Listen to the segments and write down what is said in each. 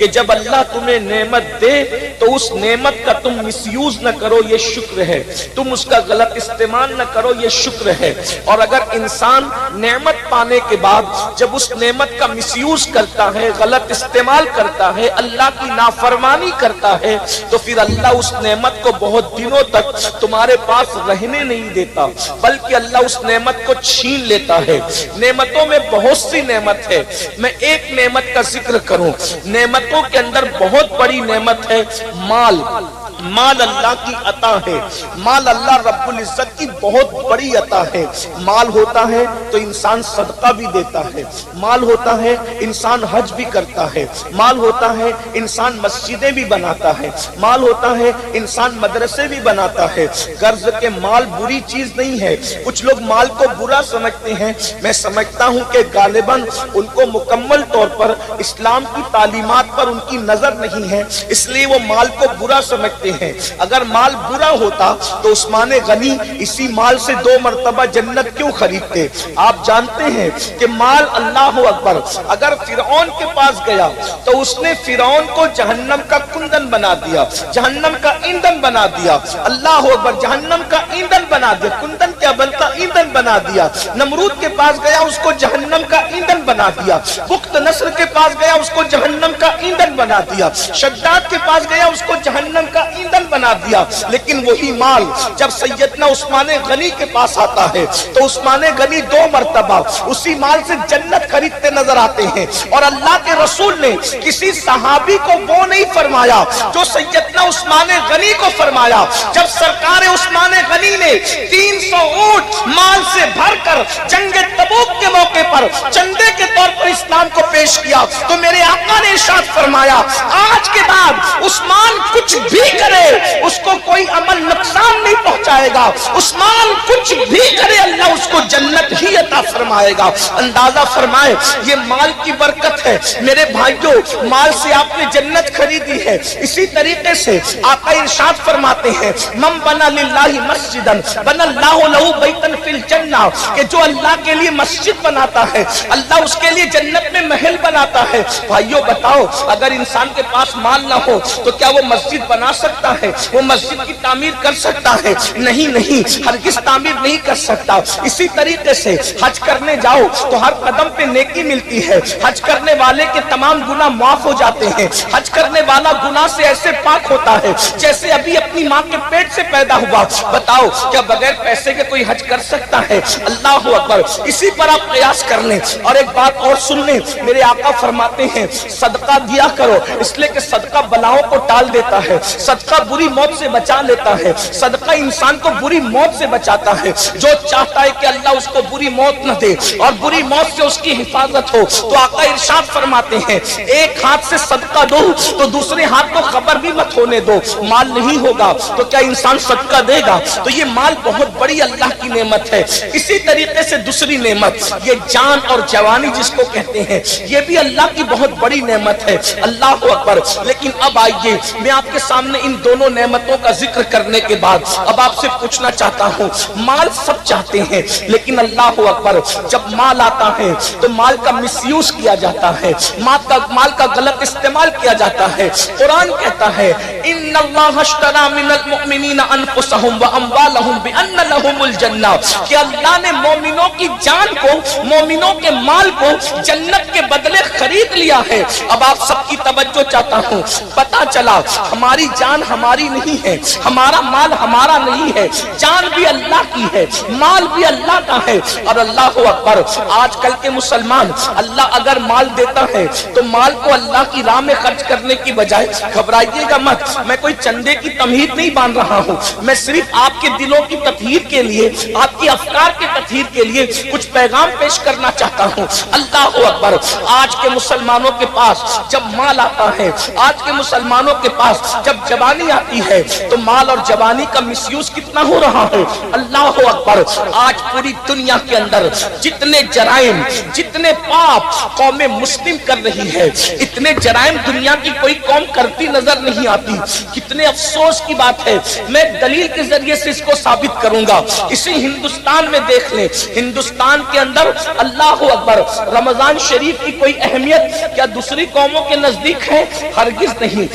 کہ جب اللہ تمہیں نعمت دے تو اس نعمت کا تم مس یوز نہ کرو، یہ شکر ہے، تم اس کا غلط استعمال نہ کرو، یہ شکر ہے۔ اور اگر انسان نعمت پانے کے بعد جب اس نعمت کا مس یوز کرتا ہے، غلط استعمال کرتا ہے، اللہ کی نافرمانی کرتا ہے، تو پھر اللہ اس نعمت کو بہت دنوں تک تمہارے پاس رہنے نہیں دیتا، بلکہ اللہ اس نعمت کو چھین لیتا ہے۔ نعمتوں میں بہت سی نعمت ہے، میں ایک نعمت کا ذکر کروں۔ نعمتوں کے اندر بہت بڑی نعمت ہے مال۔ مال اللہ کی عطا ہے، مال اللہ رب العزت کی بہت بڑی عطا ہے۔ مال ہوتا ہے تو انسان صدقہ بھی دیتا ہے، مال ہوتا ہے انسان حج بھی کرتا ہے، مال ہوتا ہے انسان مسجدیں بھی بناتا ہے، مال ہوتا ہے انسان مدرسے بھی بناتا ہے۔ غرض کے مال بری چیز نہیں ہے۔ کچھ لوگ مال کو برا سمجھتے ہیں، میں سمجھتا ہوں کہ غالباً ان کو مکمل طور پر اسلام کی تعلیمات پر ان کی نظر نہیں ہے، اس لیے وہ مال کو برا سمجھتے ہیں۔ اگر مال برا ہوتا تو عثمان غنی اسی مال سے 2 مرتبہ جنت کیوں خریدتے؟ آپ جانتے ہیں کہ مال، اللہ اکبر، اگر فرعون کے پاس گیا تو اس نے فرعون کو جہنم کا کندن بنا دیا، جہنم کا ایندھن بنا دیا، اللہ اکبر، جہنم کا ایندھن بنا دیا، کندن کیا بنتا، ایندھن بنا دیا۔ نمرود کے پاس گیا، اس کو جہنم کا ایندھن بنا دیا۔ بخت نصر کے پاس گیا، اس کو جہنم کا ایندھن بنا دیا۔ شداد کے پاس گیا، اس کو جہنم کا ایندھن بنا دیا۔ لیکن وہی مال جب سیدنا عثمان غنی کے پاس آتا ہے تو عثمان غنی 2 مرتبہ اسی مال سے جنت خریدتے نظر آتے ہیں۔ اور اللہ کے رسول نے کسی صحابی کو وہ نہیں فرمایا جو سیدنا عثمان غنی کو فرمایا۔ جب سرکار عثمان غنی نے 300 اونٹ مال سے بھر کر جنگ تبوک کے موقع پر چندے کے طور پر اسلام کو پیش کیا تو میرے آقا نے ارشاد فرمایا، آج کے بعد عثمان کچھ بھی کرے اس کو کوئی عمل نقصان نہیں پہنچائے گا، عثمان کچھ بھی کرے اللہ اس کو جنت ہی عطا فرمائے گا۔ اندازہ فرمائے یہ مال کی برکت ہے۔ میرے بھائیوں، مال سے آپ نے جنت خریدی ہے۔ اسی طریقے سے آقا ارشاد فرماتے ہیں، من بنا للہ مسجدا بنا اللہ لہ بیتا فی الجنہ، کہ جو اللہ کے لیے مسجد بناتا ہے اللہ اس کے لیے جنت میں محل بناتا ہے۔ بھائیوں بتاؤ، اگر انسان کے پاس مال نہ ہو تو کیا وہ مسجد بنا سکتا ہے؟ وہ مسجد کی تعمیر کر سکتا ہے؟ نہیں، ہرگز تعمیر نہیں کر سکتا۔ اسی طریقے سے حج کرنے جاؤ تو ہر قدم پہ نیکی ملتی ہے، حج کرنے والے کے تمام گناہ معاف ہو جاتے ہیں، حج کرنے والا گناہ سے ایسے پاک ہوتا ہے جیسے ابھی اپنی ماں کے پیٹ سے پیدا ہوا۔ بتاؤ کیا بغیر پیسے کے کوئی حج کر سکتا ہے؟ اللہ اکبر۔ اسی پر آپ قیاس کر لیں۔ اور ایک بات اور سن لیں، میرے آقا فرماتے ہیں صدقہ دیا کرو، اس لیے کہ صدقہ بلاؤں کو ٹال دیتا ہے، صدقہ بری موت سے بچا لیتا ہے، صدقہ انسان کو بری موت سے بچاتا ہے۔ جو چاہتا ہے کہ اللہ اس کو بری موت نہ دے اور بری موت سے اس کی حفاظت ہو تو آقا ارشاد فرماتے ہیں، ایک ہاتھ سے صدقہ دو تو دوسرے ہاتھ کو خبر بھی مت ہونے دو۔ مال نہیں ہوگا تو کیا انسان صدقہ دے گا؟ تو یہ مال بہت بڑی اللہ کی نعمت ہے۔ اسی طریقے سے دوسری نعمت یہ جان اور جوانی جس کو کہتے ہیں، یہ بھی اللہ کی بہت بڑی نعمت ہے۔ اللہ اکبر۔ لیکن اب آئیے میں آپ کے سامنے ان دونوں نعمتوں کا ذکر کرنے کے بعد اب آپ سے پوچھنا چاہتا ہوں، مال سب چاہتے ہیں لیکن اللہ اکبر جب مال آتا ہے تو مال کا مس یوز کیا جاتا ہے، مال کا غلط استعمال کیا جاتا ہے۔ قرآن کہتا ہے ان اللہ اشتری من المؤمنین انفسهم واموالهم بان لهم الجنہ، کہ اللہ نے مومنوں کی جان کو، مومنوں کے مال کو جنت کے بدلے خرید لیا ہے۔ اب آپ سب کی توجہ چاہتا ہوں، پتا چلا ہماری جان ہماری نہیں ہے، ہمارا مال ہمارا نہیں ہے، جان بھی اللہ کی ہے، مال بھی اللہ کا ہے۔ اور اللہ اکبر، آج کل کے مسلمان اللہ اگر مال دیتا ہے تو مال کو اللہ کی راہ میں خرچ کرنے کی بجائے، گھبرائیے گا مت، میں کوئی چندے کی تمہید نہیں باندھ رہا ہوں، میں صرف آپ کے دلوں کی تطہیر کے لیے، آپ کی افکار کے تطہیر کے لیے کچھ پیغام پیش کرنا چاہتا ہوں۔ اللہ اکبر، آج کے مسلمانوں کے پاس جب مال آتا ہے، آج کے مسلمانوں کے پاس جب جوانی آتی ہے تو مال اور جوانی کا مس یوز کتنا ہو رہا ہے۔ اللہ اکبر، آج پوری دنیا کے اندر جتنے جرائم، جتنے پاپ قوم مسلم کر رہی ہے، اتنے جرائم دنیا کی کوئی قوم کرتی نظر نہیں آتی۔ کتنے افسوس کی بات ہے، میں دلیل کے ذریعے سے اس کو ثابت کروں گا۔ اسی ہندوستان میں دیکھ لیں، ہندوستان کے اندر اللہ اکبر رمضان شریف کی کوئی اہمیت کیا دوسری قوموں کے نزدیک ہے؟ ہرگز نہیں۔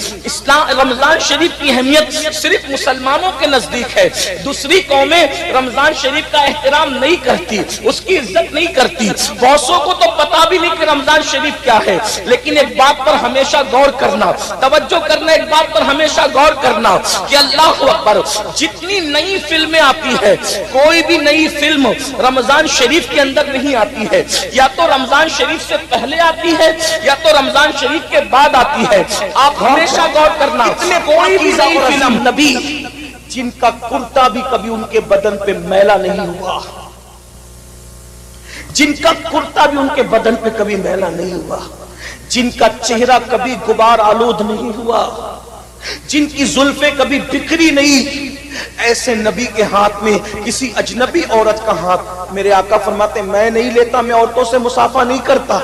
رمضان شریف کی اہمیت صرف مسلمانوں کے نزدیک ہے، دوسری قومیں رمضان شریف کا احترام نہیں کرتی، اس کی عزت نہیں کرتی، بہتوں کو تو پتا بھی نہیں کہ رمضان شریف کیا ہے۔ لیکن ایک بات پر ہمیشہ غور کرنا، توجہ کرنا، ایک بات پر ہمیشہ غور کرنا کہ اللہ اکبر جتنی نئی فلمیں آتی ہے، کوئی بھی نئی فلم رمضان شریف کے اندر نہیں آتی ہے، یا تو رمضان شریف سے پہلے آتی ہے یا تو رمضان شریف کے بعد آتی ہے۔ آپ ہمیشہ غور کرنا، کوئی بھی نئی فلم نبی جن کا کرتا بھی کبھی ان کے بدن پہ میلا نہیں ہوا، جن کا کرتا بھی ان کے بدن پہ کبھی میلا نہیں ہوا، جن کا چہرہ کبھی غبار آلود نہیں ہوا، جن کی زلفیں کبھی بکھری نہیں، ایسے نبی کے ہاتھ میں کسی اجنبی عورت کا ہاتھ، میرے آقا فرماتے میں نہیں لیتا، میں عورتوں سے مصافحہ نہیں کرتا۔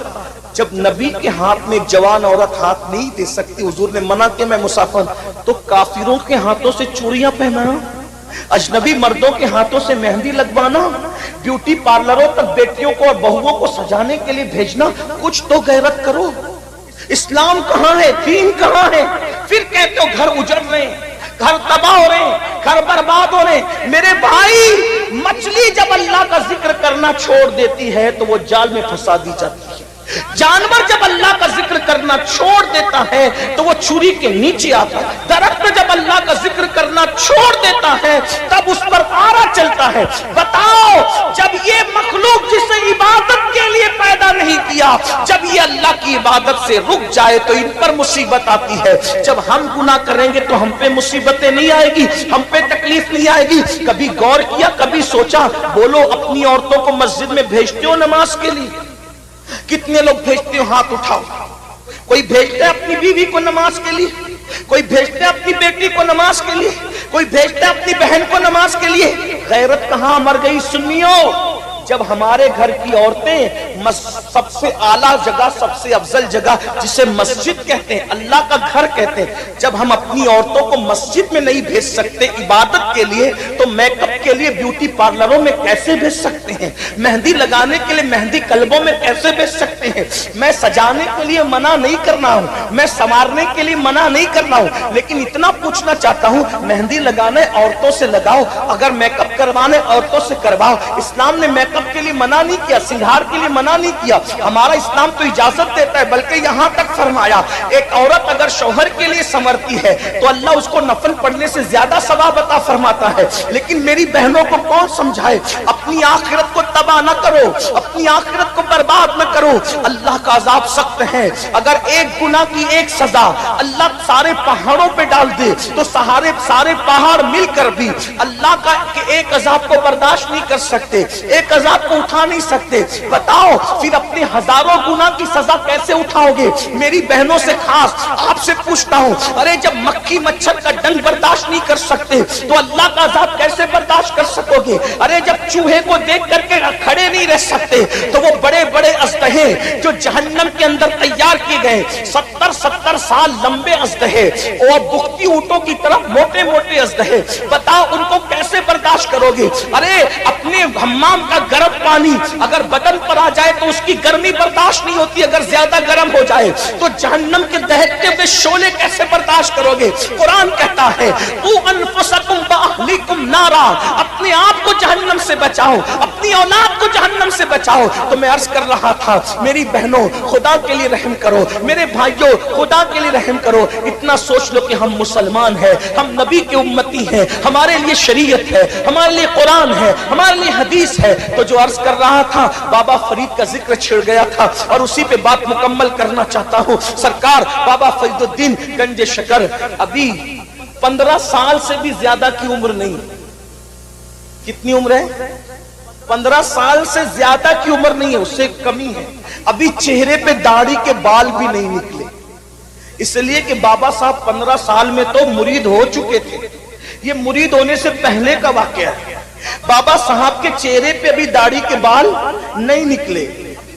جب نبی کے ہاتھ میں ایک جوان عورت ہاتھ نہیں دے سکتی، حضور نے منع کہ میں مصافحہ، تو کافروں کے ہاتھوں سے چوڑیاں پہنانا، اجنبی مردوں کے ہاتھوں سے مہندی لگوانا، بیوٹی پارلروں تک بیٹیوں کو اور بہووں کو سجانے کے لیے بھیجنا، کچھ تو غیرت کرو۔ اسلام کہاں ہے؟ دین کہاں ہے؟ پھر کہتے ہو گھر اجڑ رہے ہیں، گھر تباہ ہو رہے ہیں، گھر برباد ہو رہے ہیں۔ میرے بھائی، مچھلی جب اللہ کا ذکر کرنا چھوڑ دیتی ہے تو وہ جال میں پھنسا دی جاتی ہے، جانور جب اللہ کا ذکر کرنا چھوڑ دیتا ہے تو وہ چھری کے نیچے آتا ہے، درخت جب اللہ کا ذکر کرنا چھوڑ دیتا ہے تب اس پر آرا چلتا ہے۔ بتاؤ، جب یہ مخلوق جسے عبادت کے لیے پیدا نہیں کیا، جب یہ اللہ کی عبادت سے رک جائے تو ان پر مصیبت آتی ہے۔ جب ہم گناہ کریں گے تو ہم پہ مصیبتیں نہیں آئے گی، ہم پہ تکلیف نہیں آئے گی۔ کبھی غور کیا، کبھی سوچا؟ بولو، اپنی عورتوں کو مسجد میں بھیجتے ہو نماز کے لیے؟ کتنے لوگ بھیجتے ہو؟ ہاتھ اٹھاؤ۔ کوئی بھیجتا ہے اپنی بیوی کو نماز کے لیے، کوئی بھیجتا ہے اپنی بیٹی کو نماز کے لیے، کوئی بھیجتا ہے اپنی بہن کو نماز کے لیے۔ غیرت کہاں مر گئی سنیو؟ جب ہمارے گھر کی عورتیں سب سے اعلیٰ جگہ، سب سے افضل جگہ جسے مسجد کہتے ہیں، اللہ کا گھر کہتے ہیں، جب ہم اپنی عورتوں کو مسجد میں نہیں بھیج سکتے عبادت کے لیے تو میک اپ کے لیے بیوٹی پارلروں میں کیسے بھیج سکتے ہیں؟ مہندی لگانے کے لیے مہندی کلبوں میں کیسے بھیج سکتے ہیں؟ میں سجانے کے لیے منع نہیں کرنا ہوں، میں سنوارنے کے لیے منع نہیں کرنا ہوں، لیکن اتنا پوچھنا چاہتا ہوں، مہندی لگانے عورتوں سے لگاؤ، اگر میک اپ کروانے عورتوں سے کرواؤ۔ اسلام نے میک اپ کے لیے منع نہیں کیا، سنگار کے لیے منع نہیں کیا، ہمارا اسلام تو اجازت دیتا ہے، بلکہ یہاں تک فرمایا ایک عورت اگر شوہر کے لیے سنورتی ہے تو اللہ اس کو نفل پڑھنے سے زیادہ ثواب عطا فرماتا ہے۔ لیکن میری بہنوں کو کون سمجھائے؟ اپنی آخرت کو تباہ نہ کرو، اپنی آخرت کو برباد نہ کرو، اللہ کا عذاب سخت ہے۔ اگر ایک گناہ کی ایک سزا اللہ سارے پہاڑوں پہ ڈال دے تو سارے پہاڑ مل کر بھی اللہ کا ایک عذاب کو برداشت نہیں کر سکتے، ایک عذاب کو اٹھا نہیں سکتے۔ بتاؤ پھر اپنے ہزاروں گناہ کی سزا کیسے اٹھاؤ گے؟ میری بہنوں سے خاص آپ سے پوچھتا ہوں، ارے جب مکھی مچھر کا ڈنگ برداشت نہیں کر سکتے تو اللہ کا عذاب کیسے برداشت کر سکو گے؟ ارے جب چوہے کو دیکھ کر کے کھڑے نہیں رہ سکتے تو وہ بڑے بڑے اژدہے جو جہنم کے اندر تیار کیے گئے 70 سال لمبے اژدہے اور بختی اونٹوں کی طرف موٹے موٹے اژدہے، بتاؤ ان کو کیسے برداشت کرو گے؟ ارے اپنے حمام کا گرم پانی اگر بدن پر آ جائے تو اس کی گرمی برداشت نہیں ہوتی، اگر زیادہ گرم ہو جائے تو جہنم کے دہکتے ہوئے شعلے کیسے برداشت کرو گے؟ قرآن کہتا ہے تو انفسکم واہلیکم نارا، اپنے آپ کو جہنم سے بچاؤ، اپنی اولاد کو جہنم سے بچاؤ۔ تو میں عرض کر رہا تھا، میری بہنوں خدا کے لیے رحم کرو، میرے بھائیوں خدا کے لیے رحم کرو، اتنا سوچ لو کہ ہم مسلمان ہیں، ہم نبی کے امتی ہیں، ہمارے لیے شریعت ہے، ہمارے لیے قرآن ہے، ہمارے لیے حدیث ہے۔ تو جو عرض کر رہا تھا، بابا فرید کا ذکر چھڑ گیا تھا اور اسی پہ بات مکمل کرنا چاہتا ہوں۔ سرکار بابا فرید الدین گنج شکر ابھی 15 سال سے بھی زیادہ کی عمر نہیں، کتنی عمر ہے؟ 15 سال سے زیادہ کی عمر نہیں ہے، اس سے کمی ہے۔ ابھی چہرے پہ داڑھی کے بال بھی نہیں نکلے، اس لیے کہ بابا صاحب 15 سال میں تو مرید ہو چکے تھے، یہ مرید ہونے سے پہلے کا واقعہ ہے۔ بابا صاحب کے چہرے پہ ابھی داڑھی کے بال نہیں نکلے،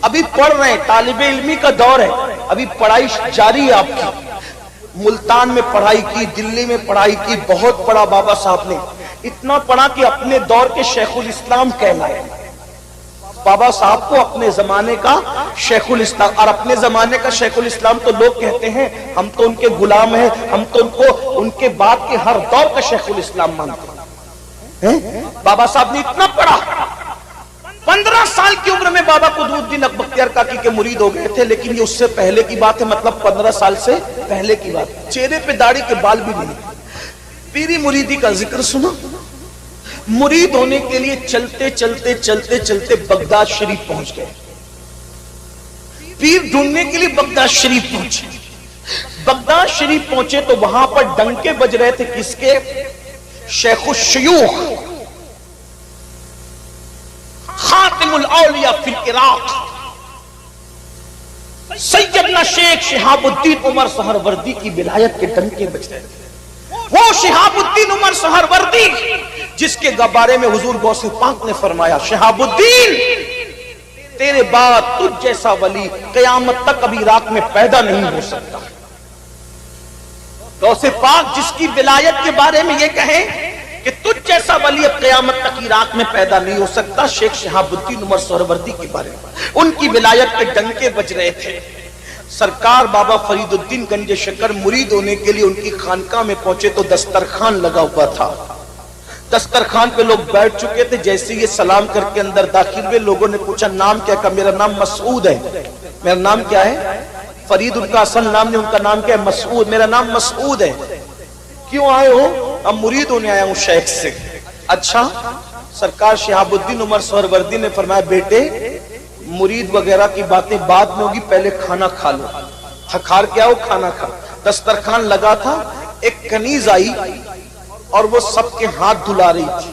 ابھی پڑھ رہے ہیں، طالب علمی کا دور ہے، ابھی پڑھائی جاری ہے آپ کی۔ ملتان میں پڑھائی کی، دلی میں پڑھائی کی، بہت پڑھا بابا صاحب نے، اتنا پڑھا کہ اپنے دور کے شیخ الاسلام کہلائے. بابا صاحب کو اپنے زمانے کا شیخ الاسلام، اور اپنے زمانے کا شیخ الاسلام تو لوگ کہتے ہیں ہم تو ان کے غلام ہیں، ہم تو ان کو ان کے بعد کے ہر دور کا شیخ الاسلام مانتے ہیں. بابا صاحب نے اتنا پڑھا، 15 سال کی عمر میں بابا قطب بختیار کاکی کے مرید ہو گئے تھے، لیکن یہ اس سے پہلے کی بات ہے، مطلب 15 سال سے پہلے کی بات. چہرے پہ داڑھی کے بال بھی نہیں. پیری مریدی کا ذکر سنا. مرید ہونے کے لیے چلتے چلتے چلتے چلتے بغداد شریف پہنچ گئے. پیر ڈھونڈنے کے لیے بغداد شریف پہنچے. بغداد شریف پہنچے تو وہاں پر ڈنکے بج رہے تھے کس کے؟ شیخ الشیوخ خاتم الاولیاء فی العراق سیدنا شیخ شہاب الدین عمر سہروردی کی ولایت کے ڈنکے بج رہے تھے. وہ شہاب الدین عمر سہروردی جس کے بارے میں حضور غوث پاک نے فرمایا شہاب الدین تیرے بعد تجھ جیسا ولی قیامت تک ابھی عراق میں پیدا نہیں ہو سکتا. غوث پاک جس کی ولایت کے بارے میں یہ کہیں کہ تجھ جیسا ولی اب قیامت تک عراق میں پیدا نہیں ہو سکتا، شیخ شہاب الدین عمر سہروردی کے بارے میں ان کی ولایت کے ڈنکے بج رہے تھے. سرکار بابا فرید الدین گنج شکر مرید ہونے کے لیے ان کی خانقاہ میں پہنچے تو دسترخوان لگا ہوا تھا. دسترخوان پہ لوگ بیٹھ چکے تھے. جیسے یہ سلام کر کے اندر داخل ہوئے، لوگوں نے پوچھا نام کیا؟ کہا میرا نام مسعود ہے. میرا نام کیا ہے؟ فرید ان کا اصل نام نہیں، ان کا نام کیا ہے؟ مسعود. میرا نام مسعود ہے. کیوں آئے ہو؟ اب مرید ہونے آیا ہوں شیخ سے. اچھا. سرکار شہاب الدین عمر سہروردی نے فرمایا بیٹے مرید وغیرہ کی باتیں بعد میں ہوگی، پہلے کھانا کھا لو. تھکار کیا ہو؟ کھانا کھا. دسترخوان لگا تھا. ایک کنیز آئی اور وہ سب کے ہاتھ دھلا رہی تھی.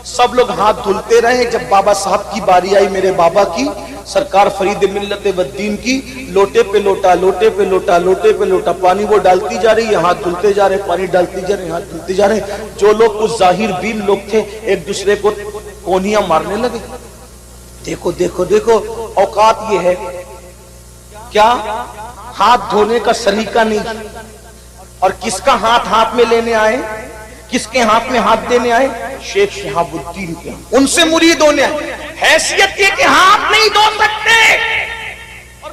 سب لوگ ہاتھ دھلتے رہے. جب بابا صاحب کی باری آئی میرے بابا کی، سرکار فرید ملت والدین کی، لوٹے پہ لوٹا لوٹے پہ لوٹا لوٹے پہ لوٹا پانی وہ ڈالتی جا رہی ہے، ہاتھ دھلتے جا رہے، پانی ڈالتی جا رہے، ہاتھ دھلتے جا رہے. جو لوگ کچھ ظاہر بین لوگ تھے ایک دوسرے کو کونیاں مارنے لگے. دیکھو دیکھو دیکھو اوقات یہ ہے کیا ہاتھ دھونے کا سلیقہ نہیں. اور کس کا ہاتھ میں لینے آئے؟ کس کے ہاتھ میں ہاتھ دینے آئے؟ شیخ شہاب الدین کے. ان سے مرید ہونے آئے. حیثیت یہ کہ ہاتھ نہیں دھو سکتے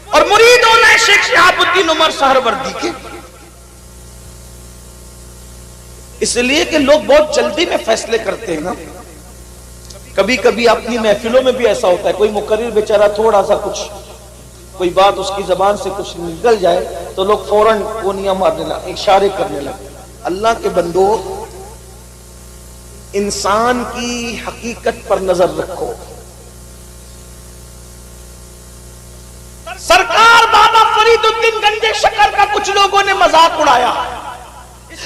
اور مرید ہونا ہے شیخ شہاب الدین عمر سہروردی کے. اس لیے کہ لوگ بہت جلدی میں فیصلے کرتے ہیں نا. کبھی کبھی اپنی محفلوں میں بھی ایسا ہوتا ہے، کوئی مقرر بیچارہ تھوڑا سا کچھ کوئی بات اس کی زبان سے کچھ نکل جائے تو لوگ فوراً کونیاں مارنے لگے، اشارے کرنے لگے. اللہ کے بندو انسان کی حقیقت پر نظر رکھو. سرکار بابا فرید الدین گنج شکر کا کچھ لوگوں نے مذاق اڑایا،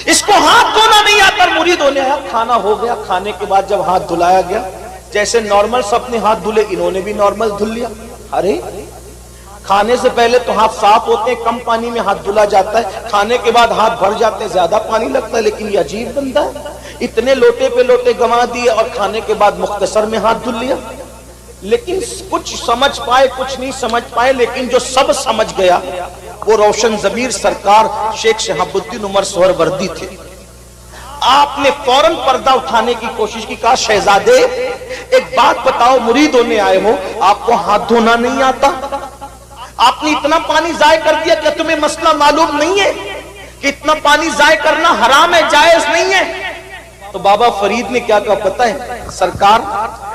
اس کو ہاتھ دھونا نہیں آتا مرید ہونے آیا. کھانا ہو گیا. کھانے کے بعد جب ہاتھ دھلایا گیا، جیسے نارمل سب نے ہاتھ دھلے، انہوں نے بھی نارمل دھل لیا. ارے کھانے سے پہلے تو ہاتھ صاف ہوتے ہیں، کم پانی میں ہاتھ دھلا جاتا ہے. کھانے کے بعد ہاتھ بھر جاتے ہیں، زیادہ پانی لگتا ہے. لیکن یہ عجیب بندہ ہے، اتنے لوٹے پہ لوٹے گما دیے اور کھانے کے بعد مختصر میں ہاتھ دھل لیا. لیکن کچھ سمجھ پائے کچھ نہیں سمجھ پائے، لیکن جو سب سمجھ گیا وہ روشن ضمیر سرکار شیخ شہاب الدین عمر سہروردی تھے. آپ نے فوراً پردہ اٹھانے کی کوشش کی. کہا شہزادے ایک بات بتاؤ، مرید ہونے آئے ہو، آپ کو ہاتھ دھونا نہیں آتا؟ آپ نے اتنا پانی ضائع کر دیا، کیا تمہیں مسئلہ معلوم نہیں ہے کہ اتنا پانی ضائع کرنا حرام ہے، جائز نہیں ہے؟ تو بابا فرید نے کیا کہا پتہ ہے؟ سرکار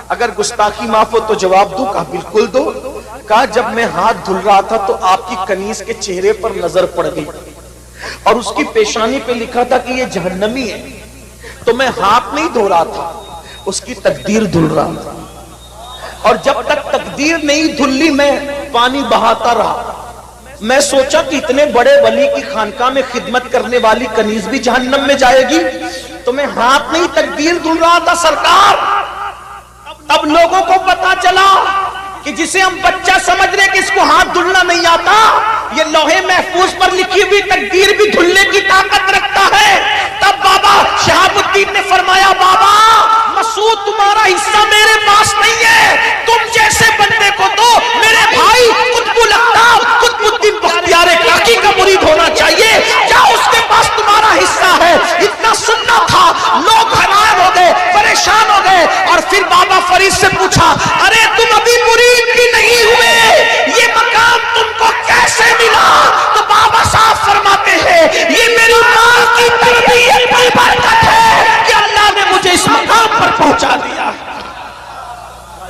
اگر گستاخی معاف ہو تو جواب دوں. کہا بالکل دو. کہا جب میں ہاتھ دھل رہا تھا تو آپ کی کنیز کے چہرے پر نظر پڑ گئی اور اس کی پیشانی پہ لکھا تھا کہ یہ جہنمی ہے. تو میں ہاتھ نہیں دھو رہا تھا، اس کی تقدیر دھل رہا تھا. اور جب تک تقدیر نہیں دھلی میں پانی بہاتا رہا. میں سوچا کہ اتنے بڑے ولی کی خانقاہ میں خدمت کرنے والی کنیز بھی جہنم میں جائے گی، تو میں ہاتھ نہیں تقدیر دھل رہا تھا. سرکار تب لوگوں کو پتا چلا کہ جسے ہم بچہ سمجھ رہے کہ اس کو ہاتھ دھلنا نہیں آتا، یہ لوہے محفوظ پر لکھی ہوئی تقدیر بھی دھلنے کی طاقت رکھتا ہے. تب بابا شہاب الدین نے فرمایا بابا مسعود تمہارا حصہ میرے پاس نہیں ہے، تم جیسے بندے کو دو. میرے بھائی قطب الاقطاب قطب الدین بختیار کاکی کا مرید ہونا چاہیے، کیا اس کے پاس تمہارا حصہ ہے؟ اتنا سننا تھا، لوگ حیران ہو گئے.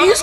30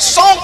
100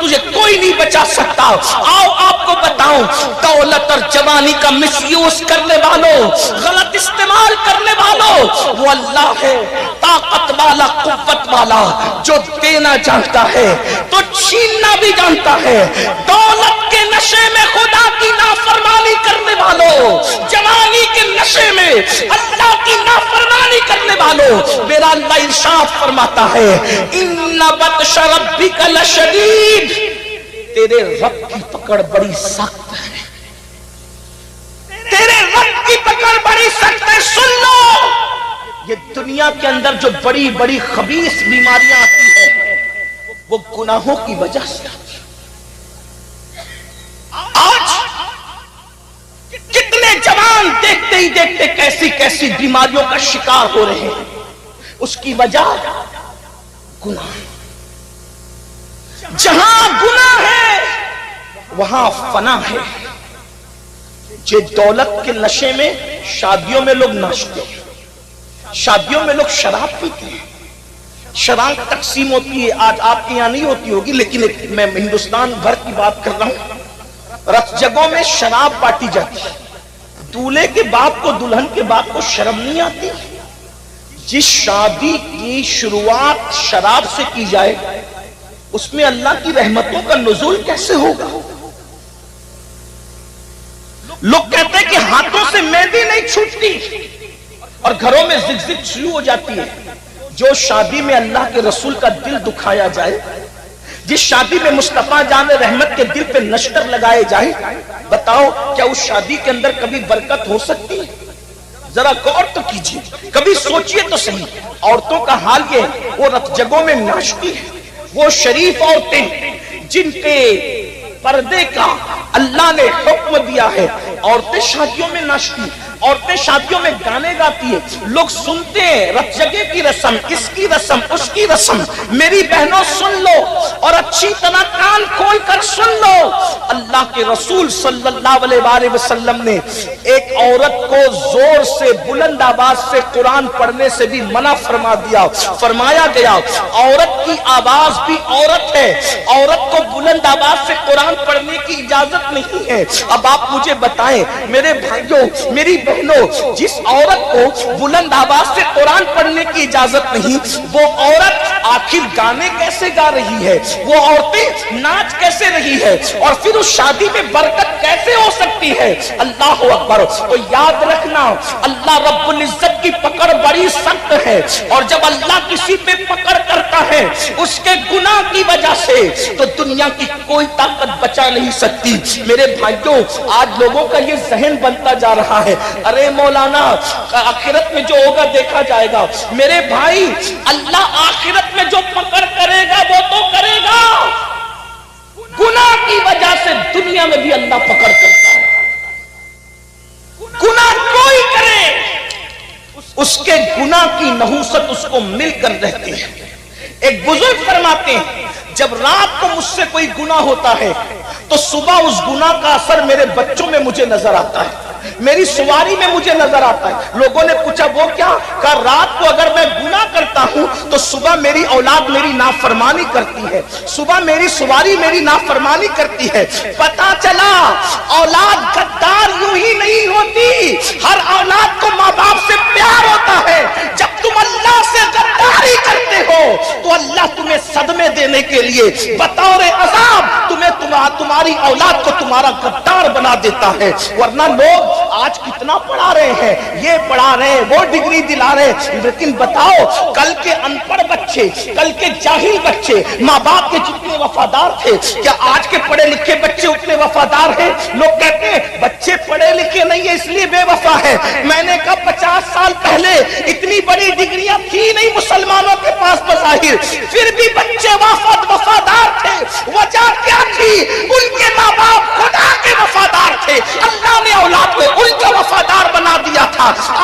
تجھے کوئی نہیں بچا سکتا. آؤ آپ کو بتاؤں, دولت اور جوانی کا مس یوز کرنے والوں, غلط استعمال کرنے والوں, وہ اللہ ہے طاقت والا, قوت والا, جو دینا جانتا ہے تو چھیننا بھی جانتا ہے. دولت کے نشے میں خدا کی نافرمانی کرنے والوں, جوانی کے نشے میں اللہ کی نافرمانی کرنے والوں, میرا اللہ ارشاد فرماتا ہے ان بطش ربک لشدید, تیرے رب کی پکڑ بڑی سخت ہے, تیرے رب کی پکڑ بڑی سخت ہے. سن لو, یہ دنیا کے اندر جو بڑی بڑی خبیث بیماریاں آتی ہیں وہ گناہوں کی وجہ سے آتی ہیں. آج کتنے جوان دیکھتے ہی دیکھتے کیسی کیسی بیماریوں کا شکار ہو رہے ہیں, اس کی وجہ گناہ. جہاں گناہ ہے وہاں فنا ہے. جو دولت کے نشے میں شادیوں میں لوگ ناچتے ہیں, شادیوں میں لوگ شراب پیتے ہیں, شراب تقسیم ہوتی ہے. آج آپ کے یہاں نہیں ہوتی ہوگی لیکن میں ہندوستان بھر کی بات کر رہا ہوں. رت جگہوں میں شراب بانٹی جاتی ہے. دولہے کے باپ کو دلہن کے باپ کو شرم نہیں آتی. جس شادی کی شروعات شراب سے کی جائے اس میں اللہ کی رحمتوں کا نزول کیسے ہوگا؟ لوگ کہتے ہیں کہ ہاتھوں سے مہندی نہیں چھوٹتی اور گھروں میں زگزگ شروع ہو جاتی ہے. جو شادی میں اللہ کے رسول کا دل دکھایا جائے, جس شادی میں مصطفیٰ جان رحمت کے دل پہ نشتر لگائے جائے, بتاؤ کیا اس شادی کے اندر کبھی برکت ہو سکتی ہے؟ ذرا غور تو کیجیے, کبھی سوچئے تو صحیح. عورتوں کا حال یہ, وہ رت جگہوں میں ناچتی ہے. وہ شریف عورتیں جن کے پردے کا اللہ نے حکم دیا ہے, عورتیں شادیوں میں ناچتی, عورتیں شادیوں میں گانے گاتی ہے, لوگ سنتے ہیں. رت جگہ کی رسم, اس کی رسم, اس کی رسم. میری بہنوں سن لو اور اچھی طرح کان کھول کر سن لو, اللہ کے رسول صلی اللہ علیہ وآلہ وسلم نے ایک عورت کو زور سے بلند آواز سے قرآن پڑھنے سے بھی منع فرما دیا. فرمایا گیا عورت کی آواز بھی عورت ہے, عورت کو بلند آواز سے قرآن پڑھنے کی اجازت نہیں ہے. اب آپ مجھے بتائیں میرے بھائیوں, میری بہنوں, جس عورت کو بلند آواز سے قرآن پڑھنے کی اجازت نہیں, وہ عورت آخر گانے کیسے گا رہی ہے, وہ عورتیں ناچ کیسے رہی ہے, اور پھر اس شادی میں برکت کیسے ہو سکتی ہے؟ اللہ اکبر. تو یاد رکھنا, اللہ رب العزت کی پکڑ بڑی سخت ہے, اور جب اللہ کسی پہ پکڑ کرتا ہے اس کے گناہ کی وجہ سے تو دنیا کی کوئی طاقت بچا نہیں سکتی. میرے بھائیوں, آج لوگوں کا یہ ذہن بنتا جا رہا ہے, ارے مولانا آخرت میں جو ہوگا دیکھا جائے گا. میرے بھائی, اللہ آخرت میں جو پکڑ کرے گا وہ تو کرے گا, گناہ کی وجہ سے دنیا میں بھی اللہ پکڑ کرتا ہے. گناہ کوئی کرے اس کے گناہ کی نحوست اس کو مل کر رہتی ہے. ایک بزرگ فرماتے ہیں جب رات کو مجھ سے کوئی گناہ ہوتا ہے تو صبح اس گناہ کا اثر میرے بچوں میں مجھے نظر آتا ہے, میری سواری میں مجھے نظر آتا ہے. لوگوں نے پوچھا وہ کیا؟ کہ رات کو اگر میں گناہ کرتا ہوں تو صبح میری اولاد میری نافرمانی کرتی ہے, صبح میری سواری میری نافرمانی کرتی ہے. پتا چلا اولاد غدار یوں ہی نہیں ہوتی, ہر اولاد کو ماں باپ سے پیار ہوتا ہے. جب تم اللہ سے غداری کرتے ہو تو اللہ تمہیں صدمے دینے کے لیے بطور عذاب تمہاری اولاد کو تمہارا غدار بنا دیتا ہے. ورنہ لوگ آج کتنا پڑھا رہے ہیں, یہ پڑھا رہے ہیں, وہ ڈگری دلا رہے ہیں, لیکن بتاؤ کل کے ان پڑھ بچے, کل کے جاہل بچے ماں باپ کے جتنے وفادار تھے, کیا آج کے پڑھے لکھے بچے اتنے وفادار ہیں؟ لوگ کہتے ہیں بچے پڑھے لکھے نہیں ہیں اس لیے بے وفا ہے. میں نے کہا 50 سال پہلے اتنی بڑی ڈگریاں تھی نہیں مسلمانوں کے پاس بظاہر, پھر بھی بچے وفادار تھے. وجہ کیا تھی؟ ان کے ماں باپ خدا کے وفادار تھے, اللہ نے اولاد کو ان کا وفادار بنا دیا تھا.